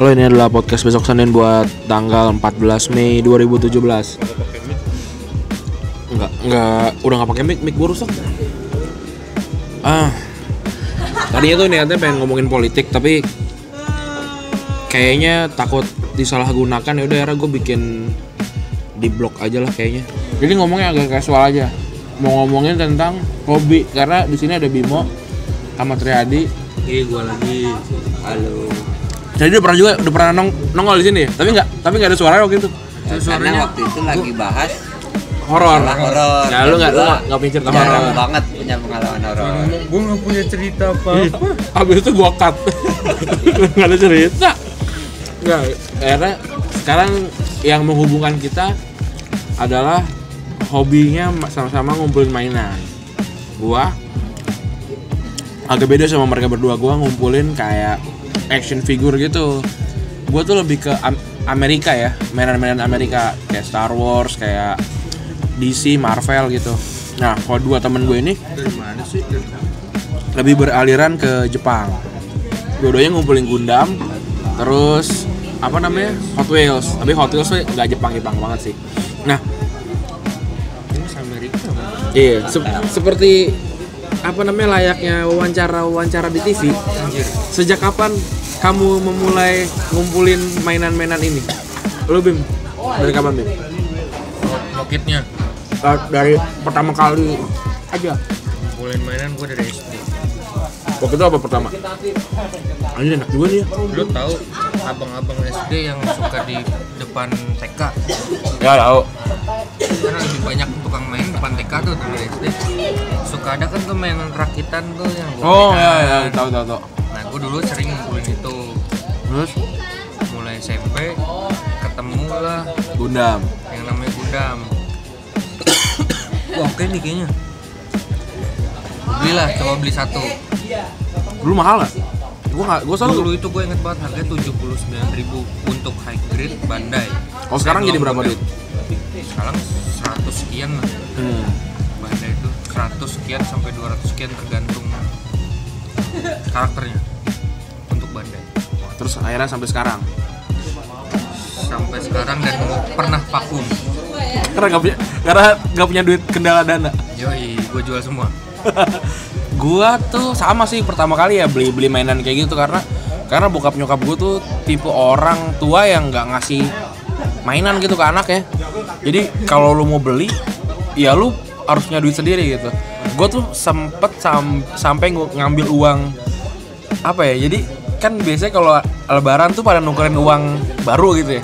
Halo, ini adalah podcast besok Senin buat tanggal 14 Mei 2017. Udah nggak pakai mic gue rusak. Tadinya tuh niatnya pengen ngomongin politik, tapi kayaknya takut disalahgunakan. Ya udah, era gue bikin di blog aja lah kayaknya. Jadi ngomongnya agak casual aja. Mau ngomongin tentang hobi, karena di sini ada Bimo sama Triadi. Iya, gue lagi. Halo. Jadi udah pernah nongol di sini, tapi nggak ada suara waktu itu. Karena waktu itu lagi bahas horor. Nah, lu nggak punya cerita horor. jarang banget punya pengalaman horor. Gue nggak punya cerita apa. Abis itu gua cut. Nggak ada cerita. Nggak, karena sekarang yang menghubungkan kita adalah hobinya sama-sama ngumpulin mainan. Gua agak beda sama mereka berdua. Gua ngumpulin kayak action figure gitu. Gue tuh lebih ke Amerika ya, mainan-mainan Amerika kayak Star Wars, kayak DC, Marvel gitu. Nah, kalau dua temen gue ini Dari mana sih? lebih beraliran ke Jepang. Dua-duanya ngumpulin Gundam, terus apa namanya, Hot Wheels. Tapi Hot Wheels tuh nggak Jepang banget sih. Nah, Ini Amerika. iya, seperti apa namanya, layaknya wawancara di TV. Anjir. Sejak kapan kamu memulai ngumpulin mainan-mainan ini? Lu Bim, dari kapan Bim? Mokitnya Dari pertama kali aja. ngumpulin mainan gue dari SD. Waktu itu apa pertama? Anjir, enak juga nih ya. Lu tahu abang-abang SD yang suka di depan TK? Ya tahu. Karena lebih banyak tukang main depan TK tuh dari SD. Suka ada kan tuh mainan rakitan tuh yang Oh gopekan. ya, tahu. Nah, gue dulu sering ngumpulin itu. Terus Mulai SMP ketemu lah Gundam. yang namanya Gundam. Wah, oke nih kayaknya. Belilah, coba beli satu. Dulu mahal gak? Gue selalu. Dulu itu gue inget banget harganya 79.000 untuk high grade Bandai. Oh, sekarang jadi berapa duit? Sekarang 100 sekian lah. Bandai itu 100 sekian sampai 200 sekian tergantung karakternya untuk Bandai. Terus akhirnya sampai sekarang. Sampai sekarang dan pernah vakum. Karena nggak punya duit, kendala dana. Yoi, gue jual semua. Gua tuh sama sih pertama kali ya beli mainan kayak gitu, karena bokap nyokap gue tuh tipe orang tua yang nggak ngasih mainan gitu ke anak ya. Jadi kalau lu mau beli, ya lu harus punya duit sendiri gitu. Gue tuh sempet sampai ngambil uang apa ya. Jadi kan biasanya kalau lebaran tuh pada nukerin uang baru gitu ya.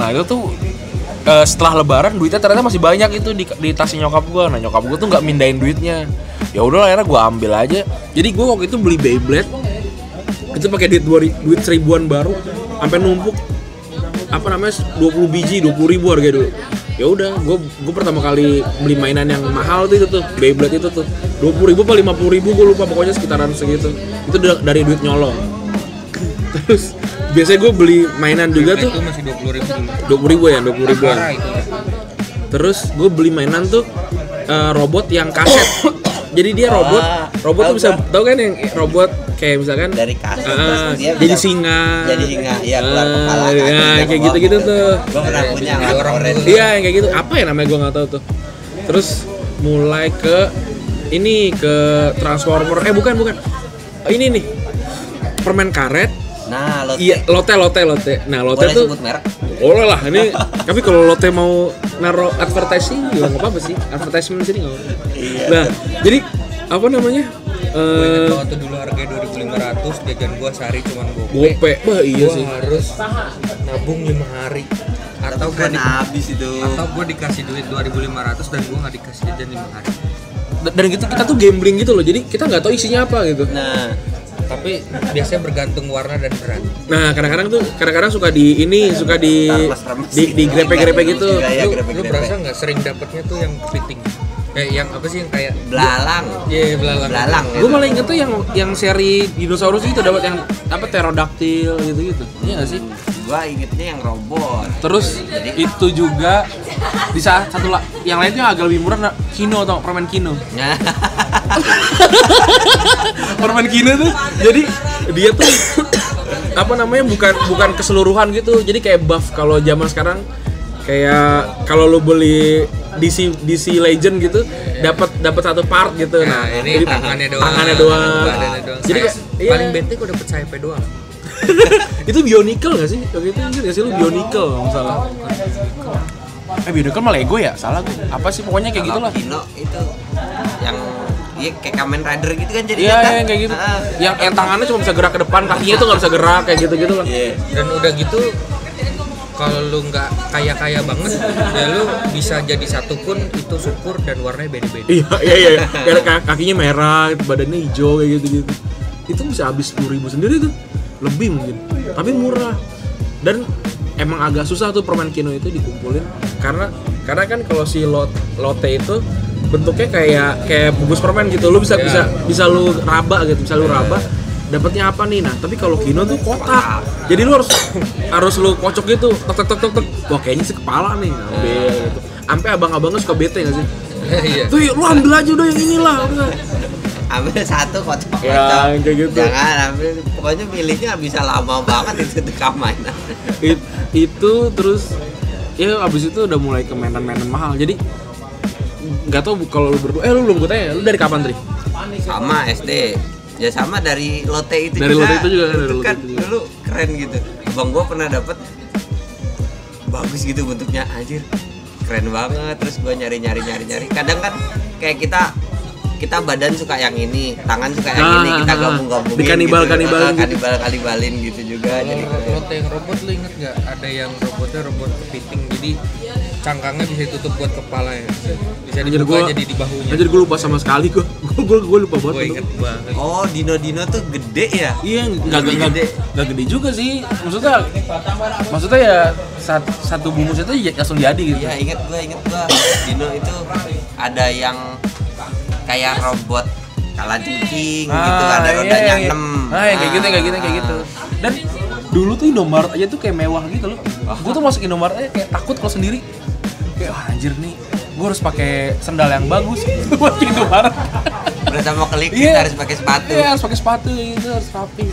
Nah itu tuh setelah lebaran duitnya ternyata masih banyak itu di tasnya nyokap gue. Nah nyokap gue tuh nggak mindahin duitnya. Ya udah akhirnya gue ambil aja. Jadi gue waktu itu beli Beyblade itu pakai duit seribuan baru, sampai numpuk apa namanya 20 biji 20.000 harga dulu. Ya udah, gue pertama kali beli mainan yang mahal tuh itu tuh Beyblade itu tuh 20.000 apa 50.000 gue lupa, pokoknya sekitaran segitu. Itu dari duit nyolong. Terus biasanya gue beli mainan juga tuh Itu masih 20.000 dulu. 20.000 ya. Parah itu. Terus gue beli mainan tuh robot yang kaset. Jadi dia robot tuh bisa tahu kan, yang robot kayak misalkan Dari kasus terus dia jadi bisa- singa. Jadi singa, iya, keluar kepala, kaki, Ya, kayak bawah. gitu-gitu tuh. Gue pernah punya Jadi orang orange. dulu. Iya, yang kayak gitu. Apa ya namanya gue nggak tahu tuh. Terus mulai ke Transformer. Bukan. Ini nih. Permen karet. Nah, lo Iya, lote. Nah, lote boleh tuh sebut merek? boleh lah. Ini tapi kalau lote mau naruh advertising juga nggak apa-apa sih. Advertisement di sini nggak apa-apa. Iya. Nah, jadi apa namanya? Gue inget banget tuh dulu harganya 2.500, jajan gue sehari cuman Gope. Bah, iya Gue sih. harus nabung 5 hari. Atau gue Kan habis itu. dikasih duit 2.500 dan gue nggak dikasih jajan 5 hari. Dan gitu kita tuh gambling gitu loh. Jadi kita nggak tahu isinya apa gitu. Nah, Tapi biasanya bergantung warna dan berat. Nah, kadang-kadang suka di grepe-grepe gitu. Iya, Lu grepe-grepe. berasa nggak sering dapetnya tuh yang kepiting? Yang apa sih, yang kayak belalang. Iya, belalang. Belalang. Gue malah inget tuh yang seri dinosaurus itu dapat yang apa, pterodactyl gitu-gitu. Iya nggak sih? Gua ingetnya yang robot. Terus itu juga di saat yang lainnya agak lebih murah, Kino, atau permen Kino. Nah, Permen Kino tuh jadi dia tuh apa namanya bukan keseluruhan gitu. Jadi kayak buff kalau zaman sekarang kayak kalau lu beli DC Legend gitu dapat satu part gitu. Nah, ini jadi tangannya doang. Tangannya doang. Badannya doang. Jadi Saya paling bete kok dapet sayapnya doang. itu Bionicle gak sih? Waktu itu ingat gak sih lu Bionicle kalau nggak salah? Bionicle mah Lego ya? Salah gue. Apa sih pokoknya kayak Kalau gitulah. Kino itu yang iya kayak Kamen Rider gitu kan jadi Iya, yang kayak gitu. Yang tangannya cuma bisa gerak ke depan, kakinya tuh nggak bisa gerak kayak gitu-gitu lah. Iya. Dan udah gitu kalau lu nggak kaya banget ya lu bisa jadi satu pun itu syukur dan warnanya beda-beda. Iya. Kakinya merah, badannya hijau kayak gitu-gitu. Itu bisa habis 10.000 sendiri tuh. Lebih mungkin. Tapi murah. Dan emang agak susah tuh permen Kino itu dikumpulin karena kan kalau si lote itu bentuknya kayak bungkus permen gitu. Lu bisa lu raba gitu, bisa lu raba. Dapatnya apa nih? Nah, tapi kalau Kino tuh kotak. Jadi lu harus lu kocok gitu. Tek. Wah, kayaknya sih kepala nih. Nah, gitu. Sampai abang-abangnya suka bete enggak sih? Iya. Tuh, lu ambil aja udah yang inilah. Ambil satu kocok. Ya, kayak gitu. Jangan ambil, pokoknya milihnya bisa lama banget itu mainan. Itu terus ya abis itu udah mulai ke mainan-mainan mahal. Jadi nggak tahu kalau lu berdua. Lu belum gue tanya, lu dari kapan Tri? Sama SD. Ya sama dari lote itu dari juga. Lote itu juga dari Itu Lote kan itu juga. dulu keren gitu. Abang gua pernah dapet bagus gitu bentuknya, anjir. Keren banget. Terus gua nyari. Kadang kan kayak kita badan suka yang ini, tangan suka yang ini, kita gabung-gabungin kanibalin gitu juga. Jadi Lote yang robot lu inget nggak? Ada yang robot kepiting, jadi cangkangnya bisa ditutup buat kepalanya, bisa dibuka jadi di bahunya. Anjir gue lupa sama sekali gue lupa banget. Gue inget banget. oh, dino tuh gede ya? Iya, nggak gede juga sih. Maksudnya ya satu bungkus itu langsung jadi gitu. Iya, inget gua. Dino itu ada yang kayak robot kalajengking gitu, ada rodanya 6. Nah, kayak gitu. Dan dulu tuh Indomaret aja tuh kayak mewah gitu loh. Gue tuh masuk Indomaret aja kayak takut kalau sendiri. Kayak anjir nih, gue harus pakai sendal yang bagus buat ke Indomaret. Udah sama klik kita harus pakai sepatu. Iya, harus pakai sepatu gitu, harus rapi.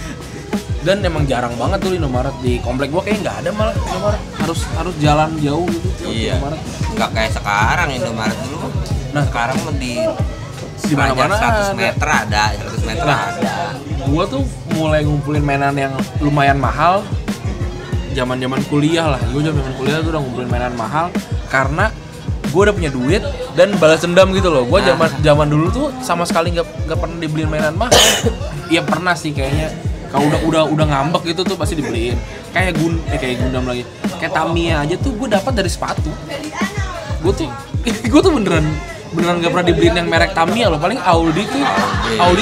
Dan emang jarang banget tuh Indomaret di komplek gua, kayak nggak ada malah Indomaret. Harus jalan jauh gitu. Iya. Indomaret. Nggak kayak sekarang Indomaret dulu. Nah, sekarang mah di mana-mana 100 meter ada. Gua tuh mulai ngumpulin mainan yang lumayan mahal zaman kuliah lah. Gua zaman kuliah tuh udah ngumpulin mainan mahal karena gue udah punya duit dan balas dendam gitu loh. Gue zaman dulu tuh sama sekali nggak pernah dibeliin mainan mahal. Iya pernah sih kayaknya. Kalau udah ngambek gitu tuh pasti dibeliin. Kayak Gundam lagi. Kayak Tamiya aja tuh gue dapat dari sepatu. Gue tuh beneran nggak pernah dibeliin yang merek Tamiya loh. Paling Audi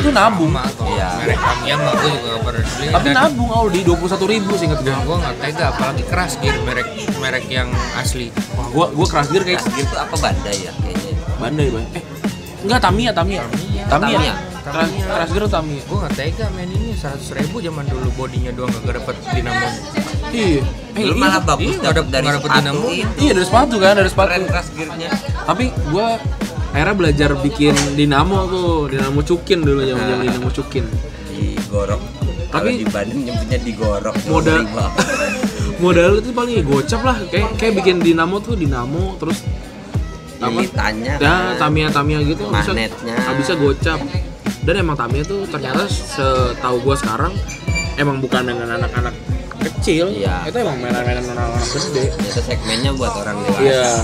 tuh nabung. Iya. Merek Tamiya mah gue juga nggak pernah beli. Tapi nabung Audi 21.000 sih inget gue. Gue nggak tega, apalagi keras gear merek yang asli. Wah, gue keras gear kayak Gitu apa Bandai ya kayaknya. Bandai. Enggak Tamiya. Keras gear Tamiya. Gue nggak tega main ini 100.000 zaman dulu, bodinya doang nggak dapet dinamo. Iya. Dulu malah bagus Iya, dari nggak dapet sepatu dinamo. itu. Iya dari sepatu kan, dari sepatu. Keren keras gearnya. Tapi gue akhirnya belajar bikin dinamo cukin dulu, yang dinamo cukin. Digorok. Kalau Tapi di Bandung nyebutnya digorok. Modal itu paling gocap lah, kayak bikin dinamo terus lilitannya, Tamiya gitu, magnetnya. bisa gocap. Dan emang Tamiya tuh ternyata setahu gue sekarang emang bukan mainan anak-anak kecil. Iya. Itu emang mainan orang gede. Itu segmennya buat orang dewasa. Iya.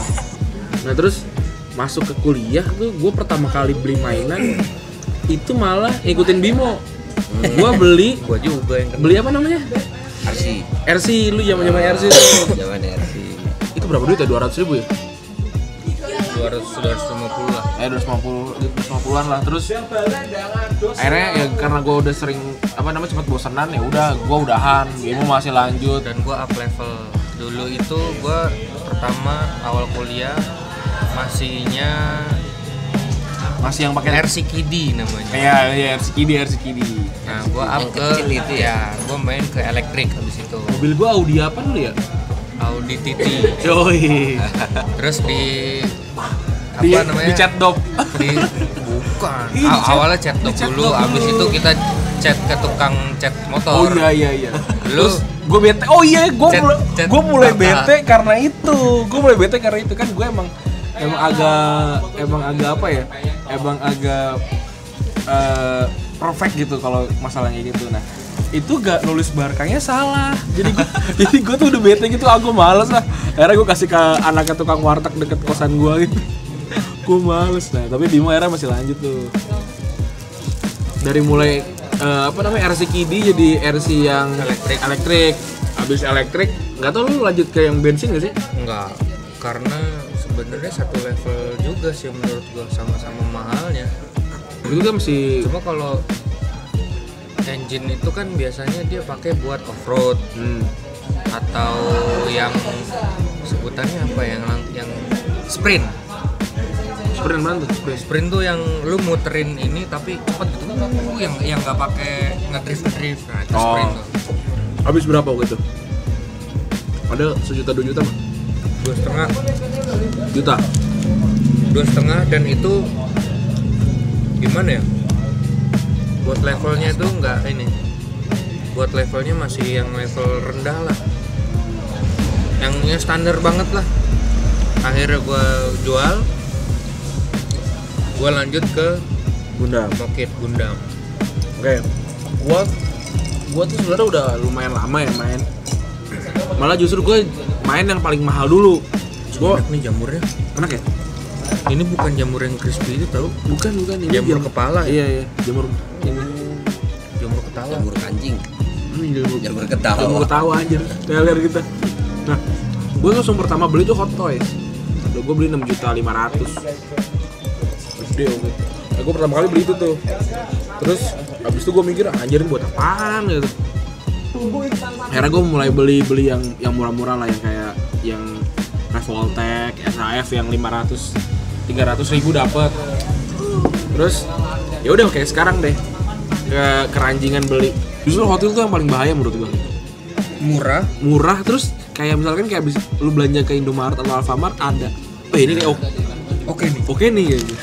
Nah terus masuk ke kuliah tuh gue pertama kali beli mainan itu malah ngikutin Bimo. Gue Gue juga yang beli apa namanya? RC. Lu zaman RC tuh. Zaman RC. Itu berapa duit ya? 200.000 ya? 250 lah. 250-an lah. Terus akhirnya ya karena gue udah sering cepet bosenan, ya udah gue udahan. Bimo masih lanjut. Dan gue up level. Dulu itu gue pertama awal kuliah masih yang pakai RC Kiddy namanya. Iya RC Kiddy. Nah, gue up ke kecil itu ya. gue main ke elektrik habis itu. Mobil gue Audi apa dulu ya? Audi TT. Yoi. Terus di Di chat dop. Bukan. Ih, di chat- Awalnya chat di dulu, chatdog abis dulu. itu kita chat ke tukang chat motor. Oh iya. Lu Terus gue bete. Oh iya, Chat gue mulai Tata. bete karena itu. Gue mulai bete karena itu kan gue emang agak apa ya? Emang agak perfect gitu kalau masalahnya gitu. Nah, itu gak nulis barkanya salah. Jadi gue tuh udah bete gitu, aku males lah. Akhirnya gue kasih ke anaknya tukang warteg deket kosan gue gitu. Gue males. Nah, tapi Bimo akhirnya masih lanjut tuh. Dari mulai RC Kidi jadi RC yang elektrik. Habis elektrik, nggak tahu lu lanjut ke yang bensin nggak sih? enggak, karena sebenarnya satu level juga sih menurut gua, sama-sama mahalnya. Itu kan masih Cuma kalau engine itu kan biasanya dia pakai buat off-road atau yang sebutannya apa yang sprint. sprint mana tuh? Sprint tuh yang lu muterin ini tapi cepet gitu. Yang nggak pakai ngedrift. Nah, itu sprint tuh. Habis berapa gitu? Ada 1 juta 2 juta mah? 2,5 Juta. 2,5 dan itu gimana ya? Buat levelnya itu nggak ini. Buat levelnya masih yang level rendah lah. Yang standar banget lah. Akhirnya gua jual. Gua lanjut ke Gundam. Mokit Gundam. Oke. Gua tuh sebenarnya udah lumayan lama ya main. Malah justru gue main yang paling mahal dulu. Gua Enak nih jamurnya. enak ya? Ini bukan jamur yang crispy itu tau? Bukan ini Jamur kepala ya? Iya, jamur ini. Jamur ketawa. Jamur kancing, Jamur jamur ketawa. Jamur ketawa anjir. Teler kita. Nah, gue langsung pertama beli tuh Hot Toys. Udah gue beli 6.500.000. Gede gitu. Nah, gue pertama kali beli itu tuh. Terus abis itu gue mikir anjir ini buat apaan gitu. Akhirnya gue mulai beli yang murah-murah lah, yang kayak yang Revoltech, SAF yang 300.000 dapat. Terus ya udah kayak sekarang deh ke keranjingan beli. Justru Hot Wheels tuh yang paling bahaya menurut gue. Murah terus kayak misalkan kayak abis lu belanja ke Indomaret atau Alfamart ada. Ini kayak oke nih gitu.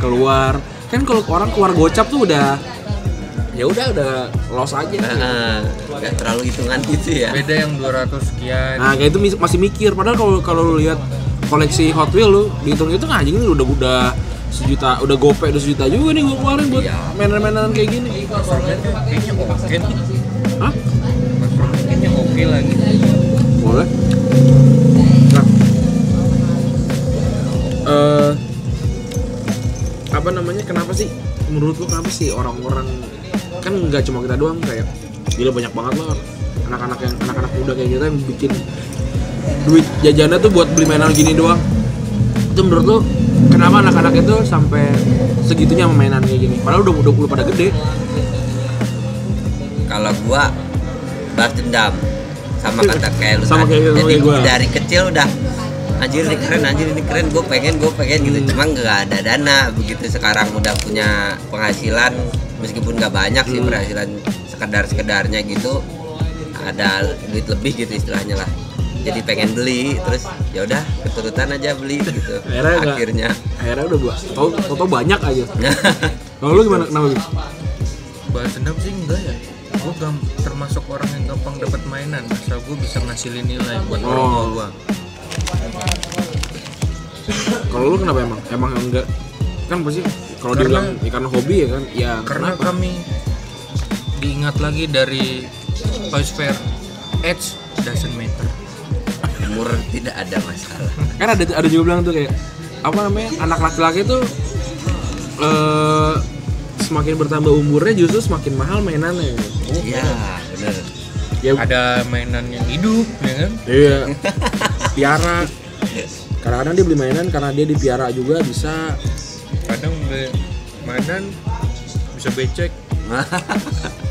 Keluar kan kalau orang keluar gocap tuh udah loss aja. Nggak terlalu hitungan gitu ya. Beda yang 200 sekian. Nah kayak itu masih mikir, padahal kalau lu lihat koleksi Hot Wheels lu dihitung itu anjing ini udah sejuta, udah gope udah sejuta juga nih gua keluarin buat mainan-mainan kayak gini. Kayaknya oke nih. Hah? Kayaknya oke lagi. Boleh. Nah, apa namanya? Kenapa sih? Menurut lu kenapa sih orang-orang, kan nggak cuma kita doang, kayak gila banyak banget lah anak-anak muda kayak kita yang bikin duit jajannya tuh buat beli mainan gini doang. Itu menurut lu kenapa anak-anak itu sampai segitunya sama mainan kayak gini? Padahal udah pada gede. Kalau gua balas dendam sama kata kayak lu Sama tadi. kayak Jadi gua. dari kecil udah anjir ini keren, gue pengen gitu. Cuma nggak ada dana. Begitu sekarang udah punya penghasilan, meskipun nggak banyak sih, penghasilan sekedarnya gitu, ada duit lebih gitu istilahnya lah. Jadi pengen beli, terus ya udah keturutan aja beli gitu. Akhirnya udah gua tau banyak aja. Kalau lu gimana, kenapa gitu? Balas dendam sih enggak ya. Gue termasuk orang yang gampang dapat mainan, asal gue bisa ngasilin nilai buat orang tua gue. Kalau lu kenapa emang enggak? Kan pasti kalau dibilang karena hobi ya kan? Ya Karena kenapa? kami diingat lagi dari Toys Fair, age doesn't matter. umur tidak ada masalah. Kan ada juga bilang tuh kayak apa namanya, anak laki-laki tuh semakin bertambah umurnya justru semakin mahal mainannya. Iya, bener. Ya, Ada mainan yang hidup, ya kan? iya. Piara. Kadang-kadang dia beli mainan karena dia dipiara juga bisa. Kadang beli mainan bisa becek.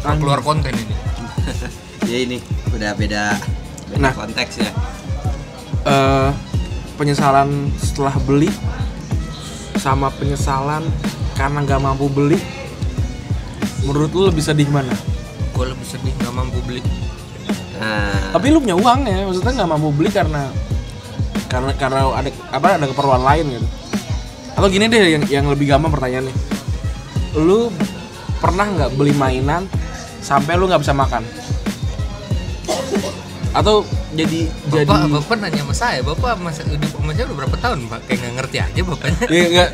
Keluar konten ini. Ya ini udah beda Nah. konteks ya. Penyesalan setelah beli sama penyesalan karena nggak mampu beli, menurut lu lebih sedih mana? Gue lebih sedih nggak mampu beli. Nah, Tapi lu punya uang ya, maksudnya nggak mampu beli karena ada keperluan lain gitu. Atau gini deh, yang lebih gampang pertanyaannya, lu pernah nggak beli mainan sampai lu nggak bisa makan? Atau Bapak nanya sama saya, Bapak hidup sama saya udah berapa tahun, Pak? Kayak nggak ngerti aja bapaknya. Iya enggak.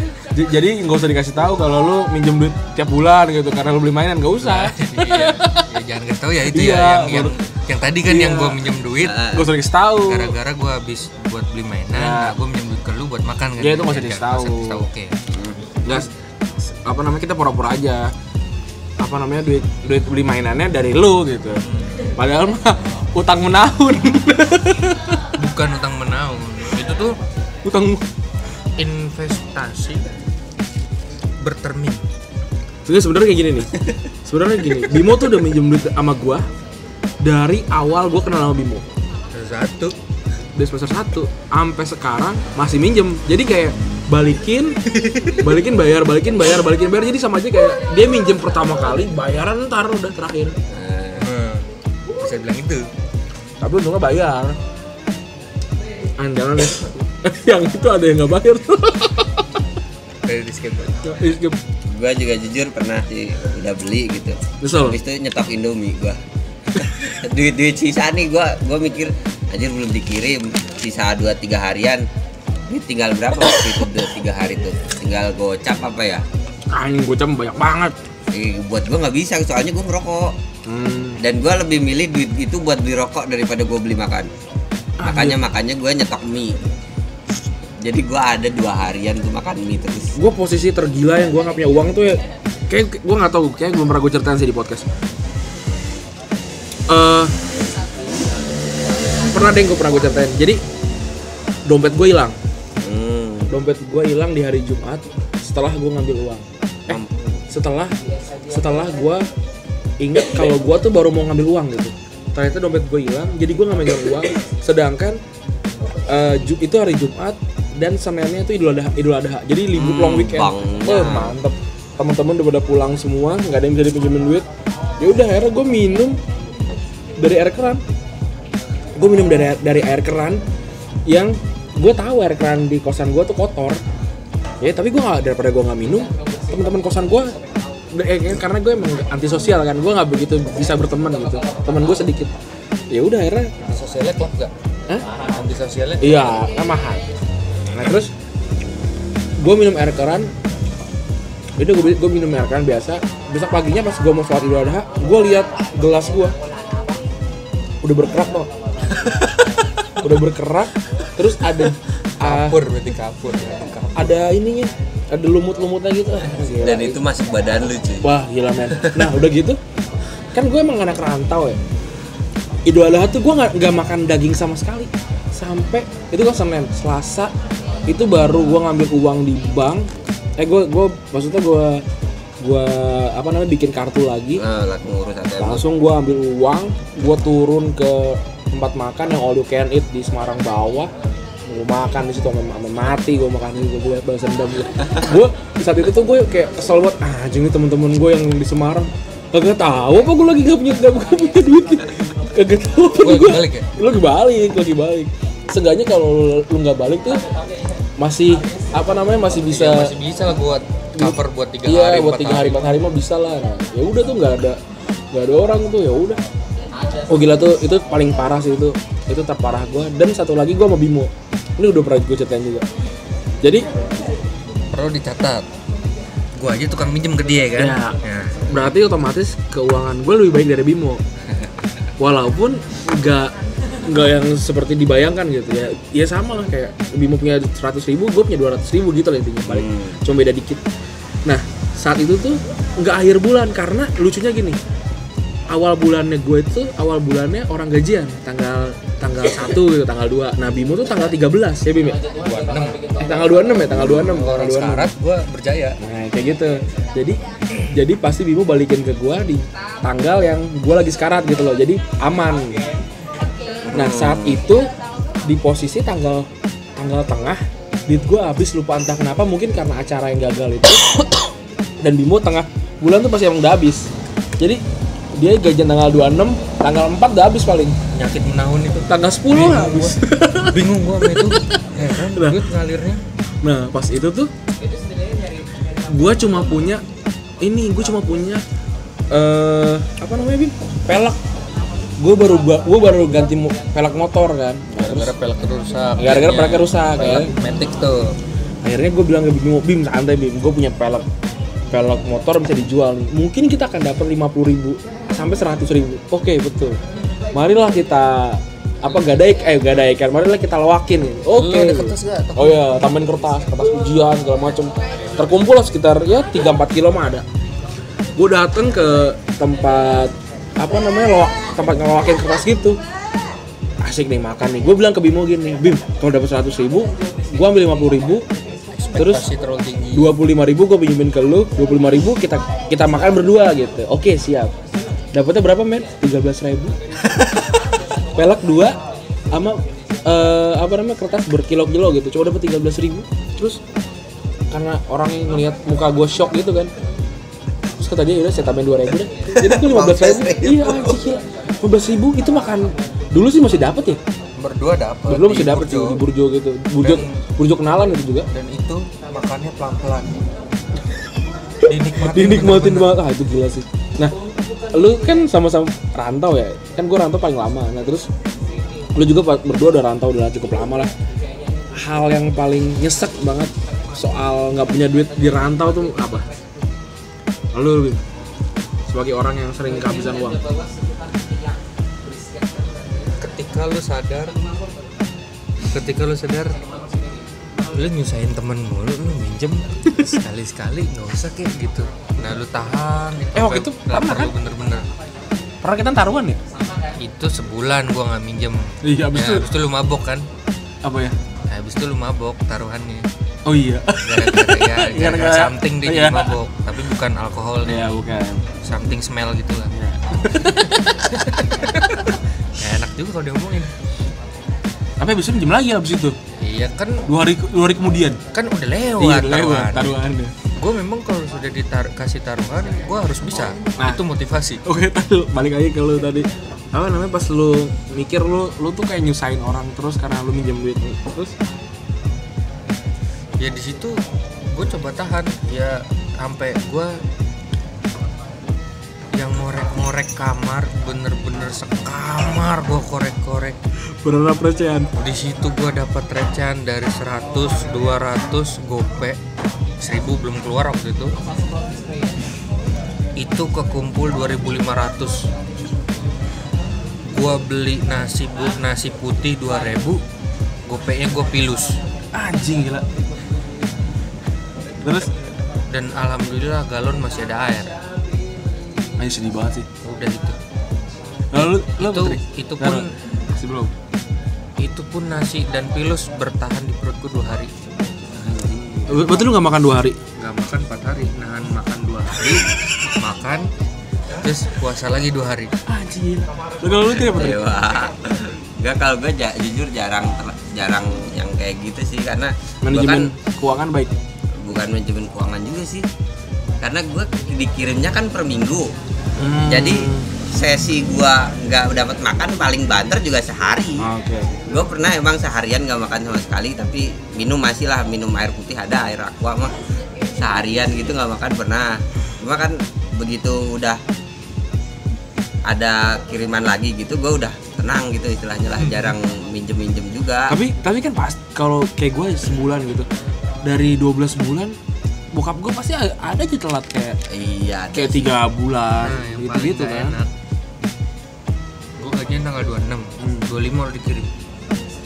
Jadi nggak usah dikasih tahu kalau lu minjem duit tiap bulan gitu karena lu beli mainan, nggak usah. Iya. Ya jangan kasih tahu ya itu Iya, ya yang tadi kan yang gua minjem duit Nggak usah dikasih tahu. gara-gara gua habis buat beli mainan, nah gua minjem duit ke lu buat makan kan. Iya, itu nggak usah dikasih tahu. Oke. Nggak, apa namanya, kita pura-pura aja. Apa namanya, duit beli mainannya dari lu gitu. Padahal mah utang menahun. Bukan utang menahun. Itu tuh Utang. investasi bertermin. Sebenarnya kayak gini nih. Sebenarnya gini, Bimo tuh udah minjem duit sama gua dari awal gua kenal sama Bimo. Satu. Dari semester 1 sampai sekarang masih minjem. Jadi kayak balikin bayar. Jadi sama aja kayak dia minjem pertama kali, bayaran ntar udah terakhir. Bisa bilang itu. Tapi untungnya bayar. Andalan deh. Yang itu ada yang nggak bayar. Dari di skip. Gua juga jujur pernah sih udah beli gitu. Nyesel? Habis itu nyetok Indomie gua. duit sisa nih gua mikir anjir belum dikirim, sisa 2-3 harian. Ini tinggal berapa waktu itu 2-3 hari tuh? Tinggal gocap apa ya? Anjing gocap banyak banget. Buat gua nggak bisa soalnya gua ngerokok. Dan gua lebih milih duit itu buat beli rokok daripada gua beli makan. Makanya gua nyetok mie. Jadi gua ada 2 harian tuh makan mie terus. Gue posisi tergila yang gue nggak punya uang tuh ya, kayak gue nggak tahu, kayak belum pernah gue ceritain sih di podcast. Pernah deh gue pernah gue ceritain. Jadi dompet gue hilang. Dompet gue hilang di hari Jumat setelah gue ngambil uang. Setelah gue inget kalau gue tuh baru mau ngambil uang gitu. Ternyata dompet gue hilang, jadi gue nggak megang uang. Sedangkan itu hari Jumat dan Seninnya itu Idul Adha. Jadi libur long weekend. Mantep. Teman-teman udah pada pulang semua, nggak ada yang bisa dipinjemin duit. Ya udah, akhirnya gue minum dari air keran. Gue minum dari air keran yang gue tahu air keran di kosan gue tuh kotor. Ya tapi gue nggak, daripada gue nggak minum, teman-teman kosan gue karena gue emang antisosial kan, gue nggak begitu bisa berteman gitu. Teman gue sedikit. Ya udah akhirnya. Sosialnya klub nggak? Antisosialnya? Iya, kan mahal. Nah terus gue minum air keran. Udah gue minum air keran biasa. Besok paginya pas gue mau sholat Idul Adha, gue lihat gelas gue udah berkerak loh. Udah berkerak. Terus ada berarti kapur. Ada ininya, ada lumut-lumutnya gitu. Dan itu masuk badan lu cuy. Wah gila men. Nah udah gitu, kan gue emang anak rantau ya. Idul Adha tuh gue nggak makan daging sama sekali. Sampai itu kan Senin, Selasa itu baru gue ngambil uang di bank. Gue maksudnya gue apa namanya, bikin kartu lagi. Ngurus ATM. Langsung gue ambil uang, gue turun ke tempat makan yang all you can eat di Semarang bawah. Gue makan di situ sampai mati, gue makan di situ, gue balas dendam gitu. Gue saat itu tuh gue kayak kesel banget, anjing nih temen-temen gue yang di Semarang kagak tahu apa gue lagi gak punya duit, kagak tahu apa gue balik ya? lagi balik. Seenggaknya kalau lu nggak balik tuh masih apa namanya, masih bisa lah buat cover buat 3 hari. Iya, buat 3 hari 4 hari mah bisa lah. Nah, ya udah tuh nggak ada orang tuh, ya udah. Oh gila tuh, itu paling parah sih itu terparah gue. Dan satu lagi gue sama Bimo, ini udah pernah gue ceritain juga. Jadi perlu dicatat, gue aja tukang minjem ke dia kan ya. Berarti otomatis keuangan gue lebih baik dari Bimo. Walaupun nggak yang seperti dibayangkan gitu ya. Ya sama lah, kayak Bimo punya 100.000, gue punya 200.000 gitu lah intinya, balik. Cuma beda dikit. Nah saat itu tuh nggak akhir bulan, karena lucunya gini, awal bulannya orang gajian tanggal 1 gitu, tanggal 2. Nah Bimo tuh tanggal 13 ya Bim ya? 26. Tanggal 26. Orang sekarat gue berjaya. Nah kayak gitu. Jadi pasti Bimo balikin ke gue di tanggal yang gue lagi sekarat gitu loh. Jadi aman. Nah saat itu di posisi tanggal tengah, duit gue habis, lupa entah kenapa, mungkin karena acara yang gagal itu. Dan Bimo tengah bulan tuh pasti emang udah habis. Jadi dia gajian tanggal 26, tanggal 4 udah habis paling. Nyakit menahun itu. Tanggal 10 lah habis. Bingung gua sama itu. Kan duit ngalirnya. Nah, pas itu tuh gua cuma punya ini gue cuma punya apa namanya Bim? Pelek. Gue baru ganti pelek motor kan. Gara-gara pelek rusak. Gara-gara peleknya rusak kan. Matic tuh. Akhirnya gue bilang ke Bim, santai Bim, gue punya pelek motor bisa dijual nih. Mungkin kita akan dapat 50.000 sampai 100.000. Oke, betul. Marilah kita gadaikan. Marilah kita lawakin. Oke. Ada kertas gak? Oh iya, tambahin kertas ujian segala macem. Terkumpul lah sekitar ya 3-4 kilo mah ada. Gue dateng ke tempat tempat ngelawakin kertas gitu. Asik nih makan nih. Gue bilang ke Bimo gini, Bim, kalau dapat 100.000, gue ambil 50.000. Terus 25.000 gue pinjemin ke lu, 25.000 kita makan berdua gitu. Oke, siap. Dapatnya berapa men? 13.000. Pelek 2 sama kertas berkilo-kilo gitu. Cuma dapat 13.000. Terus karena orang yang ngelihat muka gue shock gitu kan. Terus kata dia udah saya tambahin 2.000 deh. Jadi gue 15.000. Iya anjir gila. 15.000 itu makan dulu sih masih dapat ya. Berdua masih dapat di Burjo gitu. Burjo kenalan itu juga. Dan itu makannya pelan-pelan. Dinikmatin banget. Ah itu gila sih. Nah, lu kan sama-sama rantau ya. Kan gue rantau paling lama. Nah, terus lu juga berdua udah rantau udah cukup lama lah. Hal yang paling nyesek banget soal nggak punya duit di rantau tuh apa? Lu sebagai orang yang sering kehabisan uang. Ketika lu sadar lu nyusahin temen mulu, lu minjem sekali-sekali nggak usah kayak gitu. Nah lu tahan Waktu itu pernah kan? Bener-bener Pernah kita taruhan ya? itu sebulan gua nggak minjem. Iya, abis itu lu mabok kan? Apa ya? Nah, abis itu lu mabok taruhannya. Oh iya. Gara-gara something dia jadi mabok, tapi bukan alkohol nih. Iya, bukan. Something smell gitu lah. Iya. Enak juga kalau diomongin. Tapi abis itu minjem lagi abis itu. Iya kan 2 hari kemudian. Kan udah lewat taruhannya. Gue memang kalau sudah kasih taruhan, gue harus bisa. Nah, itu motivasi. Oke, balik lagi ke lu tadi. Apa namanya pas lu mikir lu tuh kayak nyusahin orang terus karena lu minjem duit terus. Ya di situ gue coba tahan ya sampai gue yang ngorek kamar bener-bener sekamar gue korek-korek. Berapa recehan? Di situ gue dapat recehan dari 100, 200, gope 1.000 belum keluar waktu itu. Itu kekumpul 2.500. Gua beli nasi putih 2.000, gopenya gua pilus. Anjing gila. Terus dan alhamdulillah galon masih ada air. Ayo sedih banget sih. Udah gitu. Lalu itu pun masih belum. Itu pun nasi dan pilus bertahan di perutku 2 hari. Berarti lu nggak makan 2 hari? Nggak makan 4 hari, nahan makan 2 hari, makan, terus puasa lagi 2 hari. Anjir. Kalau lu tidak pernah? Enggak, kalau gue jujur jarang yang kayak gitu sih karena manajemen keuangan baik. Bukan manajemen keuangan juga sih. Karena gue dikirimnya kan per minggu. Jadi sesi gua nggak dapat makan paling banter juga sehari. Okay. Gue pernah emang seharian nggak makan sama sekali, tapi minum masih lah, minum air putih ada, air aqua mah seharian gitu nggak makan pernah. Cuma kan begitu udah ada kiriman lagi gitu, gue udah tenang gitu istilahnya lah, jarang minjem juga. Tapi kan pas kalau kayak gue sebulan gitu, dari 12 bulan bokap gue pasti ada aja telat kayak iya kayak 3 bulan gitu kan. Gue gajian tanggal 26, 25 udah dikirim.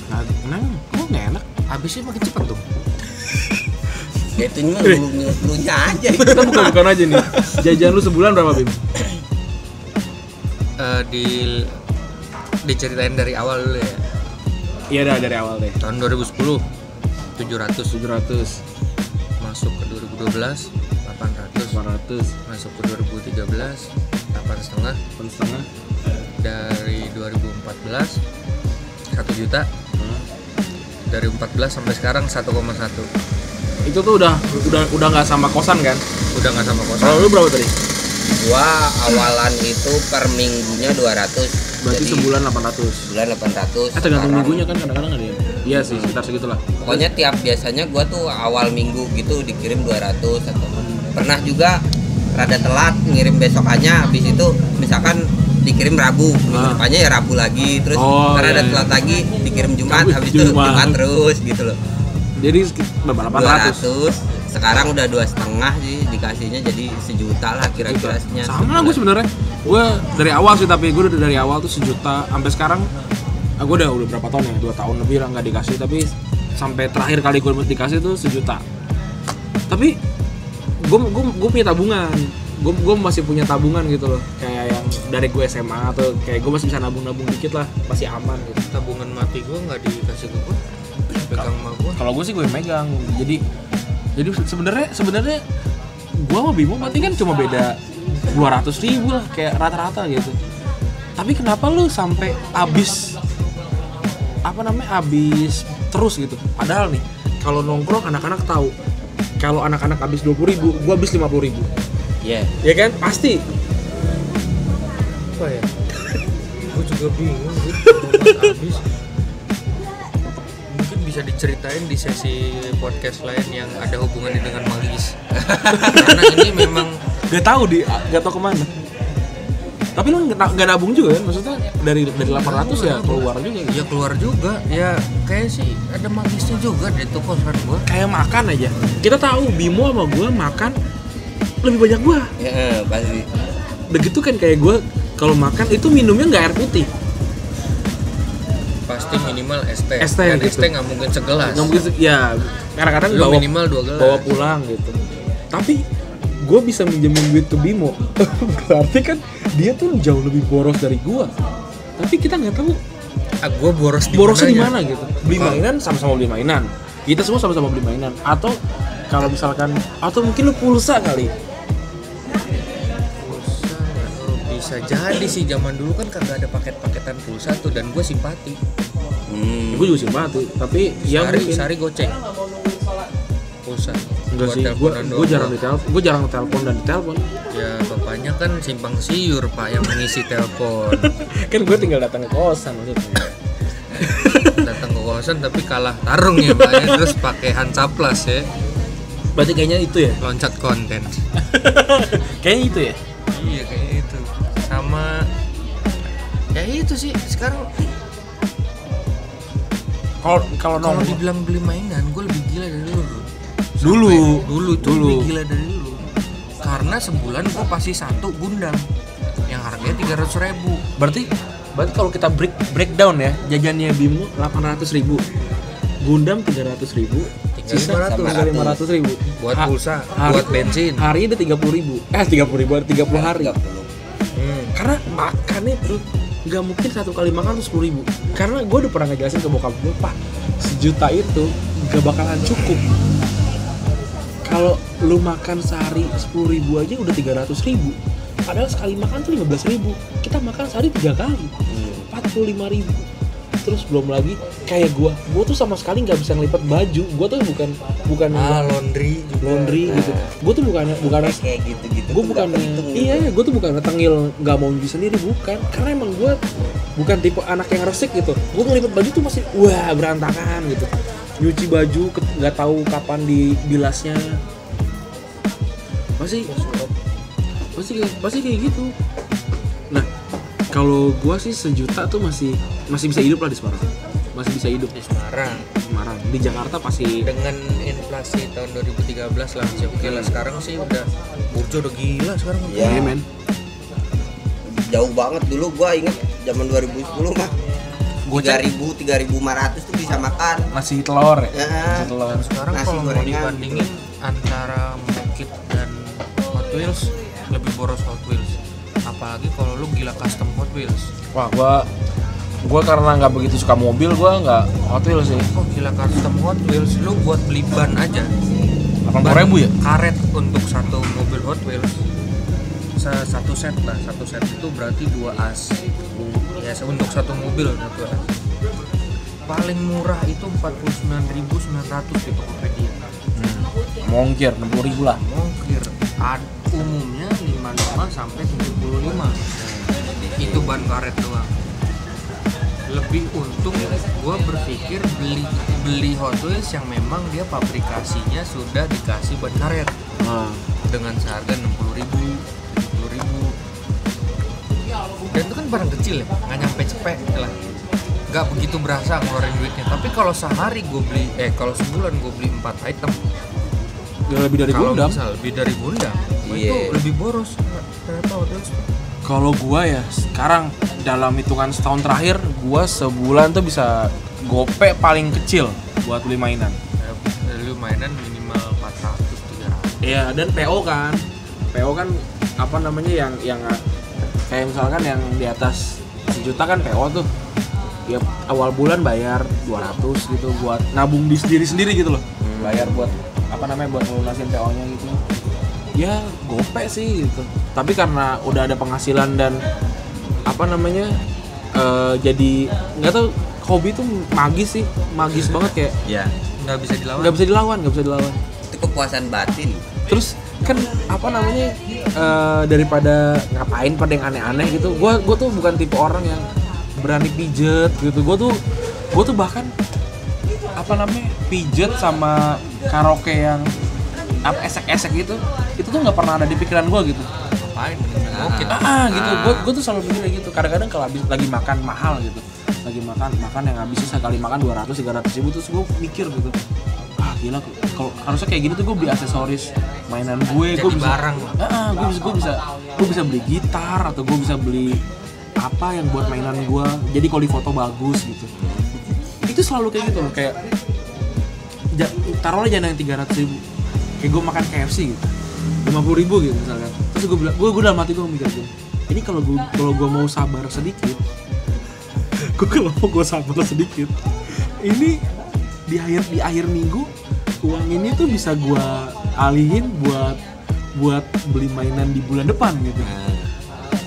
Nah, kenapa? Kok nggak enak? Habisnya makin cepet tuh. Ya itu cuma lu nya aja. Kita bukan aja nih. Jajan lu sebulan berapa, Bim? Diceritain dari awal dulu ya. Iya dah, dari awal deh. Tahun 2010 700. Masuk ke 2012 800. Masuk ke 2013 8,5. Dari 2014 1 juta. Dari 14 sampai sekarang 1,1. Itu tuh udah nggak sama kosan kan? Udah nggak sama kosan. Kalau lu berapa tadi? Gua awalan itu per minggunya 200. Berarti jadi, sebulan 800. Sebulan 800. Tergantung minggunya kan, kadang-kadang ada ya. Iya sih, sekitar segitulah. Pokoknya biasanya gua tuh awal minggu gitu dikirim 200 atau pernah juga rada telat ngirim besokannya, habis itu misalkan dikirim Rabu, minggu depannya ya Rabu lagi, terus rada telat lagi dikirim Jumat, habis itu Jumat terus gitu loh. Jadi berapa 800? Sekarang udah 2,5 sih dikasihnya, jadi 1 juta lah kira-kira. Sama lah gue sebenarnya. Gue dari awal sih, tapi gue udah dari awal tuh 1 juta sampai sekarang. Gue udah berapa tahun ya? 2 tahun lebih lah nggak dikasih, tapi sampai terakhir kali gue dikasih tuh 1 juta. Tapi gue punya tabungan. Gue masih punya tabungan gitu loh, kayak yang dari gue SMA atau kayak gue masih bisa nabung dikit lah, masih aman gitu. Tabungan mati gue nggak dikasih ke gue, pegang sama gue. Kalau gue sih gue megang, jadi sebenarnya gue sama Bimo berarti kan cuma beda 200.000 lah, kayak rata-rata gitu. Tapi kenapa lu sampai habis terus gitu? Padahal nih kalau nongkrong anak-anak tahu, kalau anak-anak habis 20.000, gue habis 50.000. Iya. Ya kan pasti. Apa ya? Gue juga bingung sih. Habis. Mungkin bisa diceritain di sesi podcast lain yang ada hubungannya dengan magis. Karena ini memang Gak tahu kemana. Tapi lu nggak nabung juga kan? Maksudnya dari 800 ya keluar juga gitu. ya keluar juga. Ya kayak sih ada magisnya juga di tuh kosan gua. Kayak makan aja. Kita tahu Bimo sama gua makan lebih banyak gua. Ya, pasti. Begitu kan kayak gua kalau makan itu minumnya nggak air putih. Pasti minimal ST. Dan gitu. ST nggak mungkin segelas. Nggak mungkin ya kadang-kadang lu minimal 2 gelas. Bawa pulang gitu. Tapi gue bisa minjemin duit ke Bimo. Berarti kan dia tuh jauh lebih boros dari gue. Tapi kita nggak tahu. Gue borosnya di mana gitu. Beli mainan sama-sama beli mainan. Kita semua sama-sama beli mainan. Atau kalau misalkan mungkin lu pulsa kali. Bisa jadi sih, zaman dulu kan kagak ada paket-paketan pulsa tuh, dan gue simpati. Ya, gue juga simpati, tapi sehari goceng pulsa. Enggak sih, gue jarang telepon dan ditelepon. Ya bapaknya kan simpang siur pak yang mengisi telepon. Kan gue tinggal datang ke kosan maksudnya. Datang ke kosan tapi kalah tarung ya pak ya, terus pakai Hansaplas ya. Berarti kayaknya itu ya? Loncat konten. Kayaknya itu ya? Iya kayak itu. Sama ya itu sih sekarang. Kalau dibilang beli mainan, gue lebih gila dari dulu tuh lebih gila dari dulu. Karena sebulan gue pasti 1 Gundam yang harganya 300.000. Berarti kalau kita breakdown ya, jajannya Bimo 800.000, Gundam 300.000, sisa 500.000 buat pulsa, buat bensin. Hari ada 30.000. 30 hari. Karena makannya tuh nggak mungkin 1 kali makan tuh 10.000. Karena gue udah pernah ngejelasin ke bokap gue, Pak, 1 juta itu nggak bakalan cukup. Kalau lu makan sehari 10.000 aja udah 300.000. Padahal sekali makan tuh 15.000. Kita makan sehari 3 kali, 45.000. Terus belum lagi kayak gue tuh sama sekali nggak bisa ngelipat baju. Gue tuh bukan laundry gitu. Gue tuh bukan kayak gitu. Gue bukan gue tuh bukan tengil nggak mau nyuci sendiri, bukan. Karena emang gue bukan tipe anak yang resik gitu. Gue ngelipat baju tuh masih berantakan gitu. Nyuci baju nggak tahu kapan dibilasnya. Pasti kayak gitu. Nah, kalau gua sih 1 juta tuh masih bisa hidup lah di Semarang. Masih bisa hidup di Semarang. Di Jakarta pasti dengan inflasi tahun 2013 lah sih. Oke lah, sekarang sih udah burjo udah gila sekarang. Iya, men. Jauh banget dulu gua inget zaman 2010 mah. 3.500 tuh bisa makan. Masih telur ya? Masih telur. Sekarang kalau mau dibandingin antara Mokit dan Hot Wheels, lebih boros Hot Wheels. Apalagi kalau lu gila custom Hot Wheels. Wah, gua karena nggak begitu suka mobil, gua nggak Hot Wheels sih. Oh gila custom Hot Wheels, lu buat beli ban aja 80.000 ya? Karet untuk 1 mobil Hot Wheels. 1 set lah, 1 set itu berarti 2 as. Ya untuk 1 mobil 1 as. Paling murah itu 49.900 di Tokopedia. Mongkir 60.000 lah. Mongkir. Umumnya 55 sampai 75. Itu ban karet doang. Lebih untung gue berpikir beli Hot Wheels yang memang dia pabrikasinya sudah dikasih ban karet. Dengan seharga 60.000 barang kecil ya, nggak nyampe cepet lah, nggak begitu berasa ngeluarin duitnya. Tapi kalau sehari gue beli, kalau sebulan gue beli 4 item, Ya lebih dari kalau Gundam. misal lebih dari Gundam, Iya. itu lebih boros ternyata waktu itu. Kalau gua ya sekarang dalam hitungan setahun terakhir, gua sebulan tuh bisa gope paling kecil buat beli mainan. Lu mainan minimal 400-300. Iya, dan PO kan. PO kan apa namanya yang kayak misalkan yang di atas 1 juta kan PO tuh. Ya awal bulan bayar 200 gitu buat nabung di sendiri gitu loh. Bayar buat apa namanya buat ngelunasin PO-nya gitu. Ya gope sih gitu. Tapi karena udah ada penghasilan dan apa namanya jadi nggak tahu, hobi tuh magis banget kayak Ya, Nggak bisa dilawan. nggak bisa dilawan. itu kepuasan batin. Terus kan apa namanya daripada ngapain pada yang aneh-aneh gitu, gue tuh bukan tipe orang yang berani pijet gitu. Gue tuh bahkan apa namanya pijet sama karaoke yang apa esek-esek gitu, itu tuh nggak pernah ada di pikiran gue gitu. Ngapain mending ngokit. Gitu. Gue tuh selalu mikirnya gitu. Kadang-kadang kalau habis lagi makan mahal gitu, lagi makan yang habisnya sekali makan 200-300 ribu, terus gue mikir gitu, gila, kalau harusnya kayak gini tuh gue beli aksesoris mainan gue Jadi bisa barang. gue bisa beli gitar atau gue bisa beli apa yang buat mainan gue, jadi kalau di foto bagus gitu. Itu selalu kayak gitu loh, kayak taruhlah jangan yang 300 ribu, kayak gue makan KFC gitu 50 ribu gitu misalkan. Terus gue bilang, gue dalam hati gue mikir gini, ini kalau gue mau sabar sedikit, ini di akhir minggu uang ini tuh bisa gue alihin buat beli mainan di bulan depan gitu.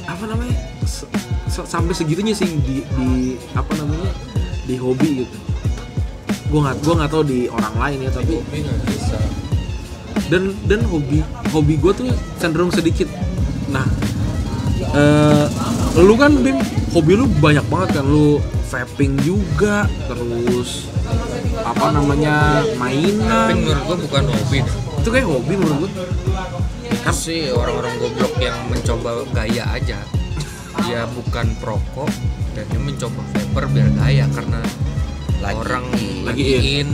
Apa namanya sampai segitunya sih di apa namanya di hobi gitu. Gue nggak tahu di orang lain ya, tapi Hobi nggak bisa. dan hobi gue tuh cenderung sedikit. Nah lu kan Bim, hobi lu banyak banget kan, lu vaping juga, terus apa namanya Tapi mainan. menurut gua bukan hobi deh. Itu kayak hobi menurut gue. Kan sih orang-orang goblok yang mencoba gaya aja. Dia bukan perokok dan dia mencoba vapor biar gaya karena Lagi orang in. lagi in.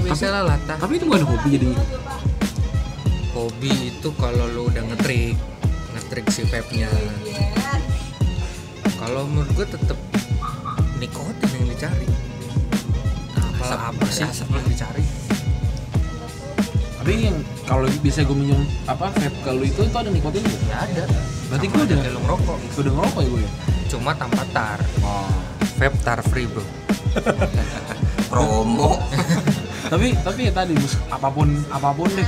Bisa lah latah. Tapi itu bukan hobi jadinya. Hobi itu kalau lu udah ngetrik si vape-nya. Kalau menurut gue tetap nikotin yang dicari. Apa sih asap yang dicari? Tapi yang kalau bisa gue minum apa vape ke lu itu ada nikotin nggak? Ya ada. Berarti Sama gue aja udah kayak lu ngerokok. udah ngerokok ya gue ya. Cuma tanpa tar. Oh. Vape tar free bro. Promo. tapi ya tadi apapun deh,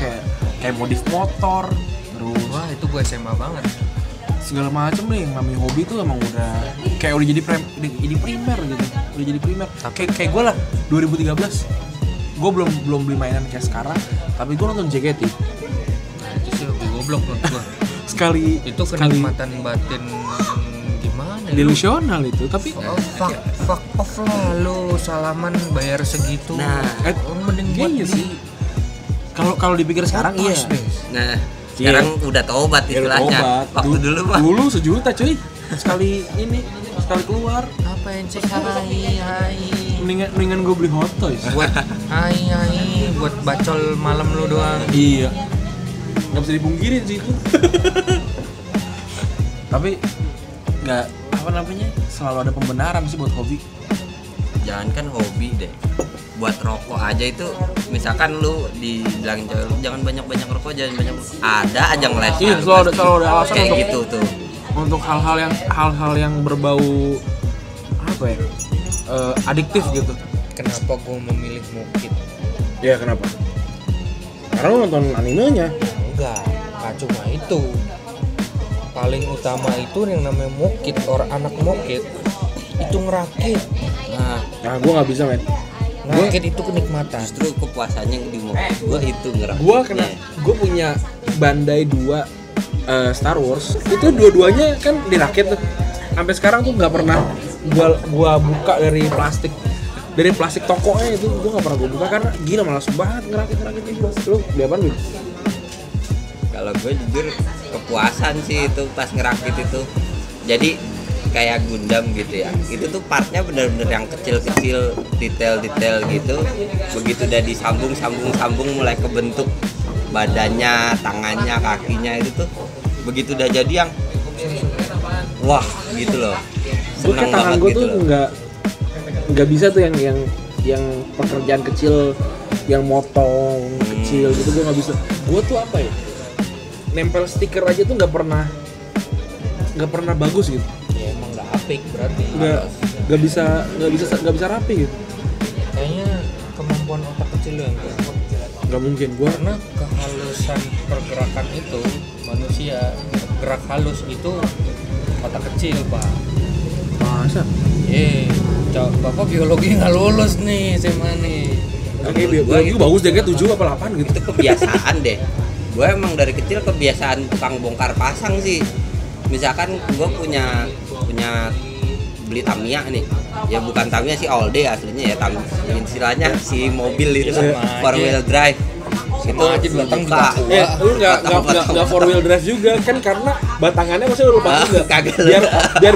kayak modif motor, terus Wah itu gue SMA banget. segala macem deh yang namanya hobi tuh emang udah jadi primer gitu, udah jadi primer. Kayak gue lah 2013 gue belum beli mainan kayak sekarang, tapi gue nonton JKT Nah itu sih lebih goblok menurut gue. sekali Itu kenikmatan batin gimana ya? delusional itu. Tapi Oh, fuck off lah lu, salaman bayar segitu. Nah, mending buat iya di sih. Kalau dipikir sekarang iya. Pas deh. Nah, sekarang udah tobat istilahnya. Waktu dulu mah Dulu 1 juta cuy. Sekali keluar. Apa yang cek hai. Mendingan gue beli hot toys. Buat hai buat bacol malam lu doang. Iya. Nggak bisa dipungkirin sih itu. Tapi nggak apa namanya, selalu ada pembenaran sih buat hobi. jangankan hobi deh. Buat rokok aja itu, misalkan lu dibilangin cewek lu jangan banyak-banyak rokok, jangan banyak, ada aja ngelesin. Iya, selalu ada alasan kayak untuk gitu tuh. Untuk hal-hal yang berbau apa ya? Adiktif gitu. Kenapa gua memilih mukit? Ya kenapa? Karena lu nonton animenya. Enggak cuma itu. Paling utama itu yang namanya mukit, orang anak mukit itu ngerakit. Nah, gue nggak bisa men. Ngerakit itu kenikmatan. Justru kepuasannya di mobil gua itu ngerakit. Gue punya Bandai 2 Star Wars. Itu dua-duanya kan dirakit tuh. Sampai sekarang tuh nggak pernah gua buka dari plastik tokonya itu. Gue nggak pernah gua buka karena gila, malas banget ngerakit itu. Lu beli apaan, Bin? Kalau gue jujur kepuasan sih itu pas ngerakit itu. Jadi kayak Gundam gitu ya, itu tuh partnya bener-bener yang kecil-kecil, detail-detail gitu. Begitu udah disambung mulai kebentuk badannya, tangannya, kakinya, itu tuh begitu udah jadi yang wah gitu loh. Gue kayak tangan gue gitu tuh nggak bisa tuh yang pekerjaan kecil, yang motong kecil gitu, gue nggak bisa. Gue tuh apa ya, nempel stiker aja tuh nggak pernah bagus gitu. Ya emang nggak apik berarti. Nggak bisa rapi gitu. Kayaknya kemampuan otak kecil lo yang kurang. Nggak mungkin gue. Karena kehalusan pergerakan itu manusia gerak halus itu otak kecil pak. Masa? Bapak biologi nggak lulus nih SMA nih. Oke, biologi bagus deh, kayak 7 apa 8 gitu. Itu kebiasaan deh. Gue emang dari kecil kebiasaan tukang bongkar pasang sih. Misalkan gue punya beli Tamiya nih, ya bukan Tamiya sih, all day aslinya ya, istilahnya si mobil itu four wheel drive. Itu aja batang buka. Lu nggak 4 wheel drive juga kan, karena batangannya masih lu pakai enggak. Kagak. Biar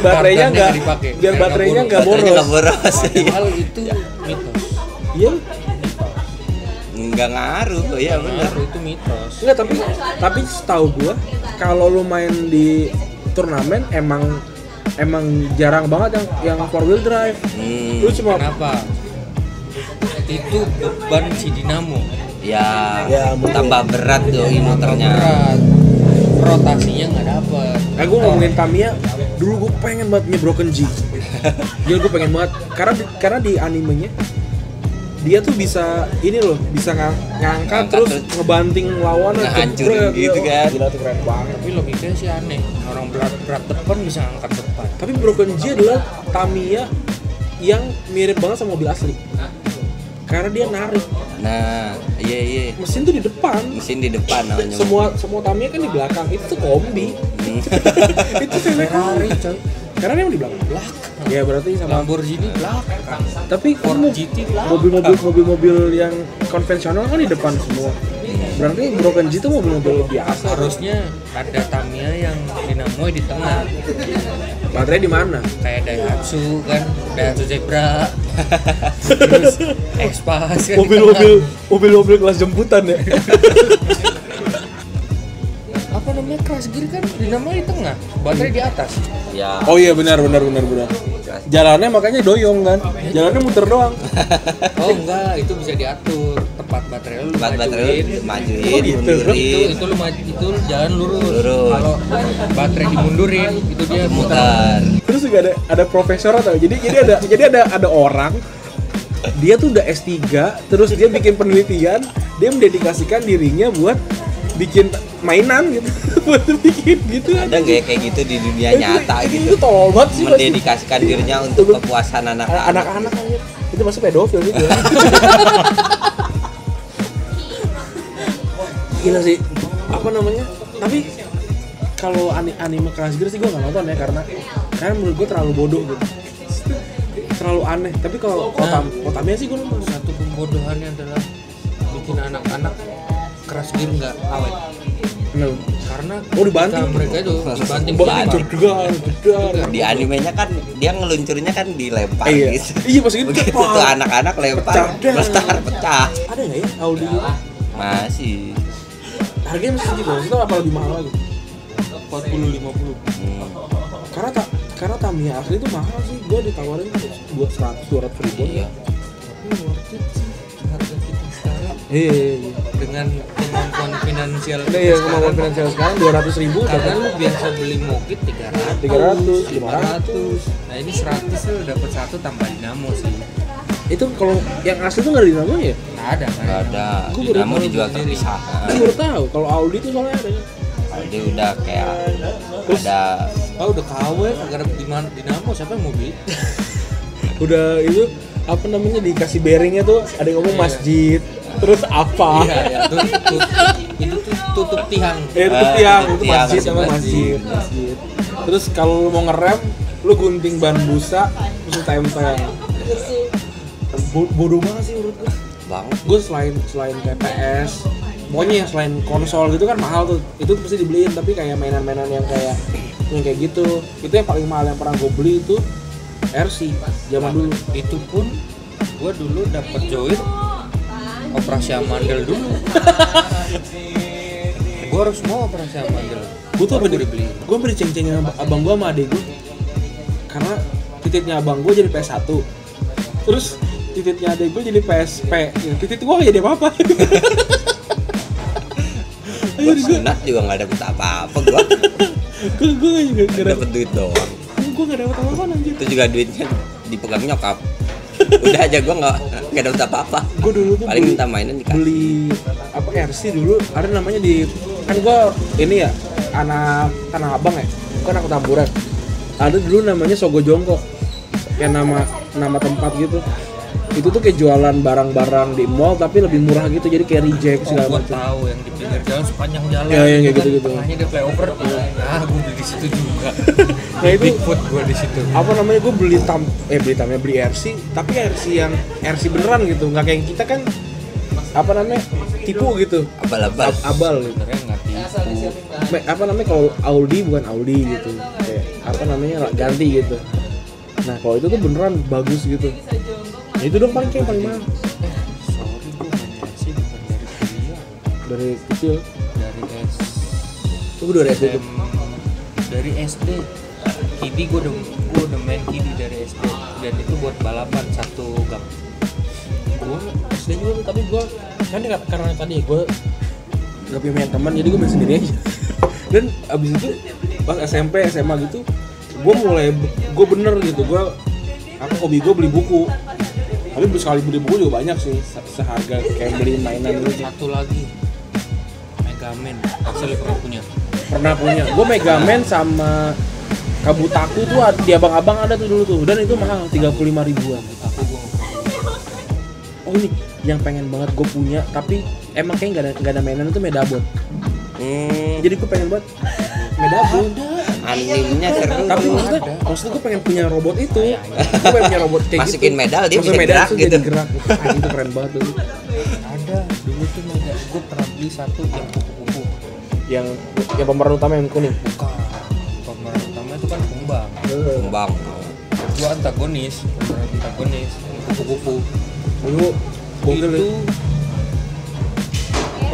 baterainya nggak boros. Hal itu mitos. Iya. Nggak ngaruh, ya benar. Itu mitos. Enggak, tapi setahu gua kalau lu main di turnamen emang jarang banget yang 4 wheel drive. Lu cuma kenapa? Itu beban si dinamo. Ya mungkin. tambah berat tuh motornya. Berat. Rotasinya nggak dapet. Gue ngomongin Tamiya, dulu gue pengen banget punya Broken G. Dia gue pengen banget karena di animenya dia tuh bisa ini loh, bisa ngangkat terus ngebanting lawan, ngehancurin gitu kan. Gila tuh keren banget. Tapi logikanya sih aneh, orang berat depan bisa ngangkat depan. Tapi Broken G adalah Tamiya yang mirip banget sama mobil asli. Karena dia narik. Nah, iya. Mesin tuh di depan. Mesin di depan namanya. Semua Tamiya kan di belakang. Itu tuh kombi. Itu Ferrari coy. Karena dia di belakang. Ya berarti sama Lamborghini belakang. tapi Ford GT mobil-mobil yang konvensional kan di depan semua. Berarti Broken G itu mobil-mobil biasa. Harusnya ada Tamiya yang dinamo di tengah. Baterai di mana? Kayak Daihatsu kan, Daihatsu Zebra. Terus Expas kan. Mobil-mobil kelas jemputan ya. Apa namanya, keras gear kan dinamo di tengah, baterai di atas. Ya. Oh iya benar. Jalannya makanya doyong kan. Jalannya muter doang. Oh enggak, itu bisa diatur tempat baterai lu. Tempat baterai lu majuin, Oh, gitu. mundurin. Itu lu maju, itu jalan lurus. Lurus. Kalau baterai dimundurin, itu dia muter. Mutar. Terus juga ada profesor atau jadi ada orang dia tuh udah S3, terus dia bikin penelitian, dia mendedikasikan dirinya buat bikin mainan gitu. Buat bikin gitu. Ada nggak ya kayak gitu di dunia nyata Itu gitu? tolol banget sih. Mendedikasikan dirinya untuk kepuasan anak-anak. Anak-anak aja. Itu masuk pedofil gitu. Gila sih. Apa namanya? Tapi kalau anime kelas gear sih gue nggak nonton ya, karena menurut gue terlalu bodoh gitu. Terlalu aneh. Tapi kalau Tamiya sih gue nonton. Satu pembodohannya adalah bikin anak-anak keras gear nggak awet. Karena dibanting. Mereka itu dibanting Jedar. Di animenya kan dia ngeluncurnya kan dilempar Iya. gitu. Iya pas gitu. Begitu tuh anak-anak lempar, pecah. Ada nggak ya Audi gitu? Masih. Harganya masih segitu. Itu apa lebih mahal lagi? 40-50. Karena Tamiya asli itu mahal sih. Gue ditawarin buat 100-200 ribu. Iya. Tapi worth it sih harga kita sekarang. Iya. Dengan kemampuan finansial kita Iya, sekarang. kemampuan finansial sekarang 200 ribu. Karena lu biasa beli mokit 300, 500. Nah ini 100 lu dapat satu tambah dinamo sih. Itu kalau yang asli tuh nggak ada dinamo ya? Nggak ada kan? Nggak ada. Gua baru Dinamo tahu dijual sendiri. terpisah. Gue baru tahu. Kalau Audi tuh soalnya ada. Dia udah kayak ada Udah KW kagak ada dinamo, siapa yang mau beli? Udah itu apa namanya, dikasih bearingnya tuh ada yang ngomong masjid. Terus apa? Iya, ya. Itu tutup tiang. Tutup tiang, itu tiang, masjid sama masjid. Terus kalau lu mau ngerem, lu gunting ban busa, terus tempel. Bodoh banget sih menurut gue. banget. Gue selain TPS, pokoknya yang selain konsol gitu kan mahal tuh. Itu pasti dibeliin, tapi kayak mainan-mainan yang kayak yang kayak gitu. Itu yang paling mahal yang pernah gue beli itu RC zaman dulu. Itu pun gue dulu dapet join operasi amandel dulu. Gue harus mau operasi amandel. Gue tuh baru dibeli. Gue beli ceng-cengin abang gue sama adek gue karena titiknya abang gue jadi PS1, terus titiknya adek gue jadi PSP. Titik gue gak jadi apa-apa. Buat sunat juga nggak dapet apa-apa gua. Gue gak Dapet duit doang. Gue gak dapet apa-apa anjir. Itu juga duitnya dipegang nyokap. Udah aja gua nggak dapet apa-apa. Gue dulu tuh Paling minta mainan dikasih. beli apa RC dulu ada namanya di kan gue ini ya anak Tanah Abang ya, bukan aku Tamburan. Ada dulu namanya Sogo Jongkok, kayak nama tempat gitu. Itu tuh kayak jualan barang-barang di mall tapi lebih murah gitu, jadi kayak reject segala Gue macam. tahu yang di pinggir jalan sepanjang jalan. Ya, yang kayak kan, gitu-gitu. tengahnya dia flyover. Nah, gue beli di situ juga. Nah itu Bigfoot gue di situ. apa namanya, gue beli RC tapi RC yang RC beneran gitu, nggak kayak kita kan apa namanya tipu gitu, Abal-abal. abal gitu. Sebenarnya nggak tipu. Apa namanya kalau Audi bukan Audi gitu, kayak apa namanya ganti gitu. Nah kalau itu tuh beneran bagus gitu. Nah, itu dong paling mahal Sorry, gue main sih bukan dari kuliah, dari kecil. dari Itu dari SD tuh. dari SD. Kidi gue udah main kidi dari SD dan itu buat balapan satu gang. Gue SD juga tapi gue kan karena tadi gue nggak punya teman jadi gue main sendiri aja. Dan abis itu pas SMP SMA gitu gue bener gitu, gue hobi gue beli buku. Tapi sekali beli buku juga banyak sih, seharga kayak beli mainan gitu. Satu lagi Megaman, asli pernah punya. Gue Megaman sama Kabutaku tuh di abang-abang ada tuh dulu tuh, dan itu mahal 35 ribuan. Aku gue Oh ini yang pengen banget gue punya tapi emang kayak nggak ada mainan itu Medabot. Jadi gue pengen banget Medabot. Animnya seru. Tapi maksudnya gue pengen punya robot itu. Gue pengen punya robot kayak Masukin gitu. medal, dia Masukin bisa medal gerak tuh gitu. jadi gerak. Itu keren banget tuh. ada dulu tuh gue pernah beli satu yang kupu-kupu. Yang pemeran utama yang kuning. Bukan, pemeran utama itu kan Kumbang. Kembang. Gue antagonis kupu-kupu. Dulu gokil Itu ya.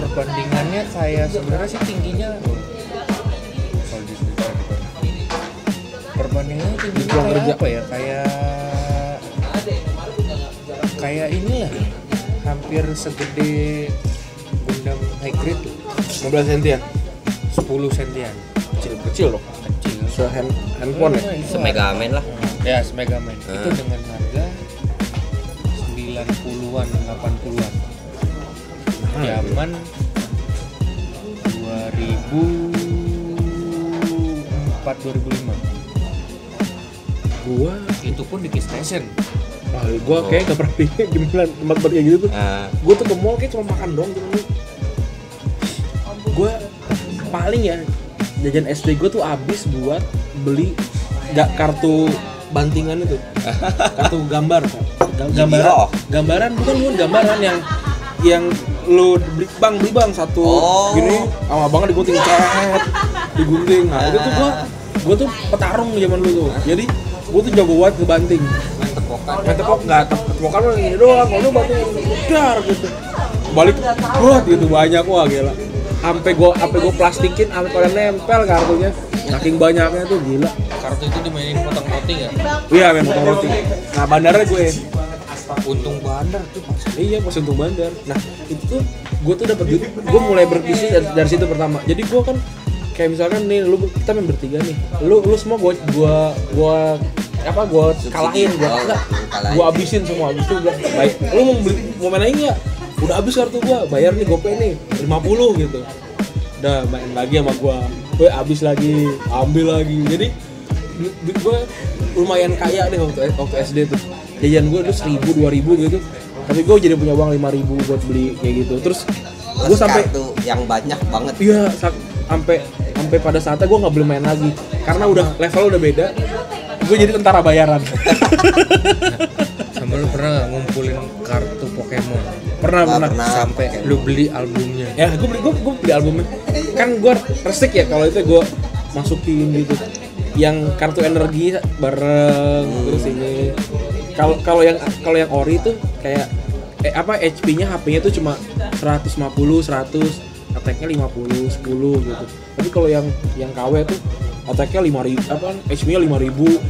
perbandingannya kayak sebenarnya sih tingginya kalau di situ perbandingannya tingginya Di ruang kayak kerja. apa ya, kayak inilah hampir segede Gundam High Grade tuh, 15 cm ya. 10 sentian Kecil loh. kecil. Handphone ya. Itu Semegamen lah. ya Megaman itu dengan harga 90-an 80-an zaman 2004-2005 Gua itu pun di Kiss Station. gua kayak gak pernah pilih gimana tempat kayak gitu tuh. Gue tuh ke mall kayak cuma makan doang gitu. Gue paling ya jajan SD gue tuh habis buat beli kartu bantingan itu, kartu gambar, gambaran bukan gambaran yang lu beli bang satu gini sama abangnya digunting digunting. Nah itu tuh gue tuh petarung zaman dulu tuh. Jadi gue tuh jago banget ngebanting. Main tepok nggak tepokan mah ini doang, kalau lu banting dar gitu. Balik buat gitu banyak, wah gila. Sampai gue plastikin sampai pada nempel kartunya. Saking banyaknya tuh gila. Kartu itu dimainin potong roti nggak? Iya, main potong roti. Nah, bandarnya gue. Untung bandar tuh pas. Iya, pas untung bandar. Nah, itu tuh gue tuh dapat duit. Gue mulai berbisnis dari situ pertama. Jadi gue kan kayak misalkan nih kita main bertiga nih. Lu semua gue kalahin, gue abisin semua. Abis itu gue bilang, baik, lu mau main lagi nggak? Udah habis kartu gue, bayar nih GoPay nih 50 gitu. Udah main lagi sama gue habis lagi, ambil lagi. Jadi gue lumayan kaya deh waktu SD tuh. Jajan gue tuh 1.000, 2.000 gitu. Tapi gue jadi punya uang 5.000 buat beli kayak gitu. Terus gue sampai kartu yang banyak banget. iya sampai pada saatnya gue nggak boleh main lagi karena level udah beda. Gue jadi tentara bayaran. Sama lu pernah nggak ngumpulin kartu Pokemon? Pernah. Sampai lu beli albumnya? Ya gue beli albumnya. Kan gue resik ya kalau itu gue masukin gitu. yang kartu energi bareng terus ini. Kalau yang ori tuh kayak HP-nya HP-nya tuh cuma 150, 100, attack-nya 50, 10 gitu. Tapi kalau yang KW tuh attack-nya 5.000, HP-nya 5.000,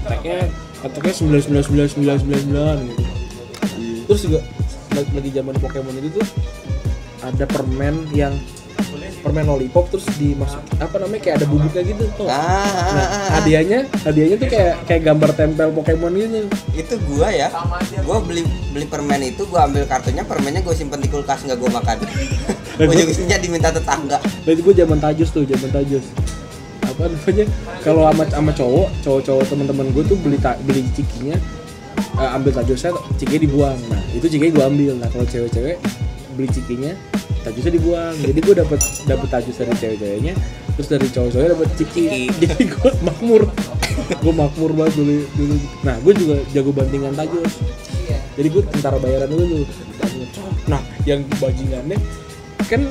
attack-nya 999999 gitu. Terus juga lagi zaman Pokemon itu tuh ada permen lollipop terus dimasuk kayak ada bubuknya gitu tuh. Nah, hadiahnya tuh kayak gambar tempel Pokemon gitu. Itu gua beli permen itu, gua ambil kartunya, permennya gua simpen di kulkas, nggak gua makan. Ujung-ujungnya diminta tetangga. Nah itu gua zaman tajus. Apa namanya? Kalau sama cowok teman-teman gua tuh beli cikinya, ambil tajusnya, cikinya dibuang. Nah, itu cikinya gua ambil. Nah, kalau cewek-cewek beli cikinya, tajusnya dibuang. Jadi gue dapat tajus dari cewek-ceweknya, terus dari cowok-cowoknya dapat ciki. Jadi gue makmur banget dulu. Nah, gue juga jago bantingan tajus. Jadi gue tentara bayaran dulu. Nah, yang bajingannya kan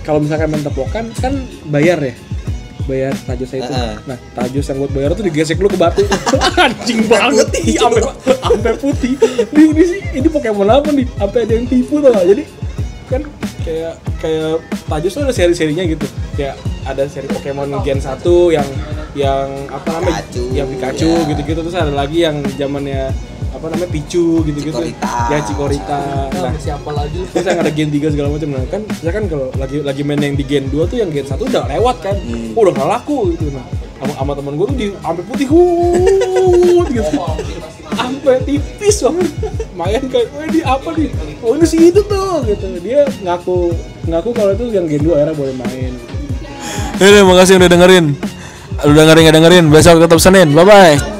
kalau misalkan main tepokan kan bayar tajusnya itu. Nah, tajus yang buat bayar tuh digesek lu ke batu. Anjing banget, sampai putih. Ini Pokemon apa nih? Apa ada yang tipu tuh? Jadi kan kayak tajus tuh ada seri-serinya gitu. Kayak ada seri Pokemon Gen 1 yang apa namanya? Yang Pikachu gitu-gitu, terus ada lagi yang zamannya apa namanya Pichu gitu-gitu. Chikorita. Nah, siapa lagi? Terus yang ada Gen 3 segala macam. Nah, kan misalkan kalau lagi main yang di Gen 2 tuh yang Gen 1 udah lewat kan. Udah enggak laku gitu. Nah, sama teman gue tuh sampai putih gitu. Sampai tipis banget. Main kayak, "Ini apa nih? Oh, ini sih itu tuh." gitu. Dia ngaku kalau itu yang Gen 2 era boleh main. Makasih udah dengerin. Besok tetap Senin. Bye bye.